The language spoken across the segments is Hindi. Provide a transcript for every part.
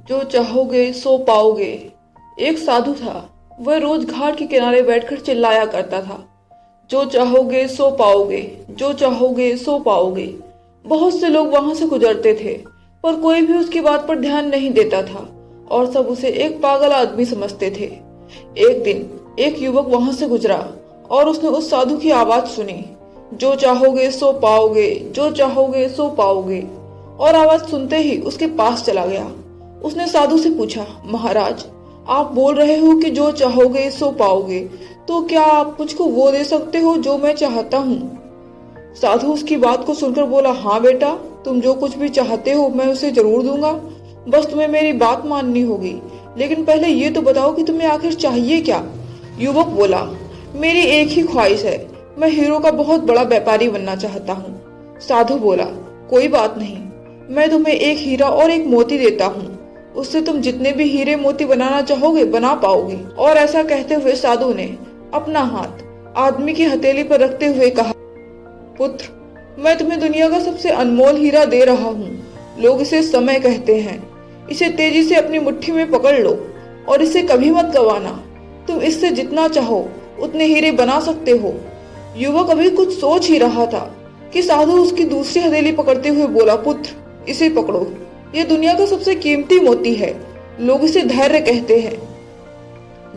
जो चाहोगे सो पाओगे। एक साधु था। वह रोज घाट के किनारे बैठकर चिल्लाया करता था, जो चाहोगे सो पाओगे, जो चाहोगे सो पाओगे। बहुत से लोग वहां से गुजरते थे, पर कोई भी उसकी बात पर ध्यान नहीं देता था और सब उसे एक पागल आदमी समझते थे। एक दिन एक युवक वहां से गुजरा और उसने उस साधु की आवाज सुनी, जो चाहोगे सो पाओगे, जो चाहोगे सो पाओगे। और आवाज सुनते ही उसके पास चला गया। उसने साधु से पूछा, महाराज, आप बोल रहे हो कि जो चाहोगे सो पाओगे, तो क्या आप मुझको वो दे सकते हो जो मैं चाहता हूँ? साधु उसकी बात को सुनकर बोला, हाँ बेटा, तुम जो कुछ भी चाहते हो मैं उसे जरूर दूंगा। बस तुम्हें मेरी बात माननी होगी। लेकिन पहले ये तो बताओ कि तुम्हें आखिर चाहिए क्या? युवक बोला, मेरी एक ही ख्वाहिश है, मैं हीरो का बहुत बड़ा व्यापारी बनना चाहता हूँ। साधु बोला, कोई बात नहीं, मैं तुम्हें एक हीरा और एक मोती देता हूँ। उससे तुम जितने भी हीरे मोती बनाना चाहोगे बना पाओगे। और ऐसा कहते हुए साधु ने अपना हाथ आदमी की हथेली पर रखते हुए कहा, पुत्र, मैं तुम्हें दुनिया का सबसे अनमोल हीरा दे रहा हूँ। लोग इसे समय कहते हैं। इसे तेजी से अपनी मुट्ठी में पकड़ लो और इसे कभी मत गवाना। तुम इससे जितना चाहो उतने हीरे बना सकते हो। युवक अभी कुछ सोच ही रहा था कि साधु उसकी दूसरी हथेली पकड़ते हुए बोला, पुत्र, इसे पकड़ो, यह दुनिया का सबसे कीमती मोती है। लोग इसे धैर्य कहते हैं।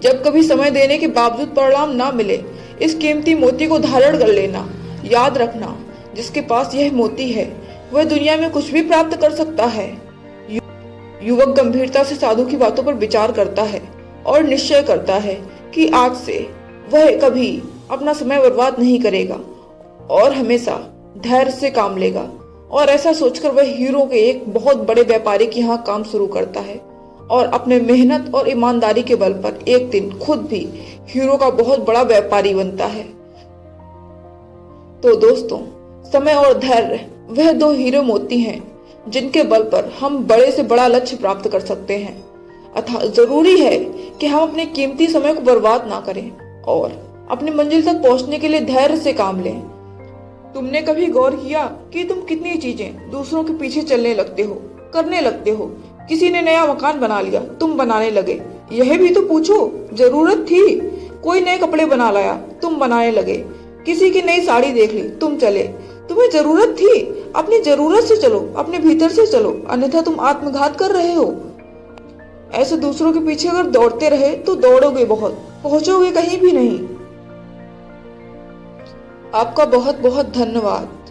जब कभी समय देने के बावजूद परिणाम ना मिले, इस कीमती मोती को धारण कर लेना। याद रखना, जिसके पास यह मोती है वह दुनिया में कुछ भी प्राप्त कर सकता है। युवक गंभीरता से साधु की बातों पर विचार करता है और निश्चय करता है कि आज से वह कभी अपना समय बर्बाद नहीं करेगा और हमेशा धैर्य से काम लेगा। और ऐसा सोचकर वह हीरो के एक बहुत बड़े व्यापारी के यहाँ काम शुरू करता है और अपने मेहनत और ईमानदारी के बल पर एक दिन खुद भी हीरो का बहुत बड़ा व्यापारी बनता है। तो दोस्तों, समय और धैर्य वह दो हीरो मोती हैं जिनके बल पर हम बड़े से बड़ा लक्ष्य प्राप्त कर सकते हैं। अतः जरूरी है कि हम अपने कीमती समय को बर्बाद ना करें और अपनी मंजिल तक पहुंचने के लिए धैर्य से काम लें। तुमने कभी गौर किया कि तुम कितनी चीजें दूसरों के पीछे चलने लगते हो, करने लगते हो? किसी ने नया मकान बना लिया, तुम बनाने लगे। यह भी तो पूछो, जरूरत थी? कोई नए कपड़े बना लाया, तुम बनाने लगे। किसी की नई साड़ी देख ली, तुम चले। तुम्हें जरूरत थी? अपनी जरूरत से चलो, अपने भीतर से चलो, अन्यथा तुम आत्मघात कर रहे हो। ऐसे दूसरों के पीछे अगर दौड़ते रहे तो दौड़ोगे बहुत, पहुंचोगे कहीं भी नहीं। आपका बहुत बहुत धन्यवाद।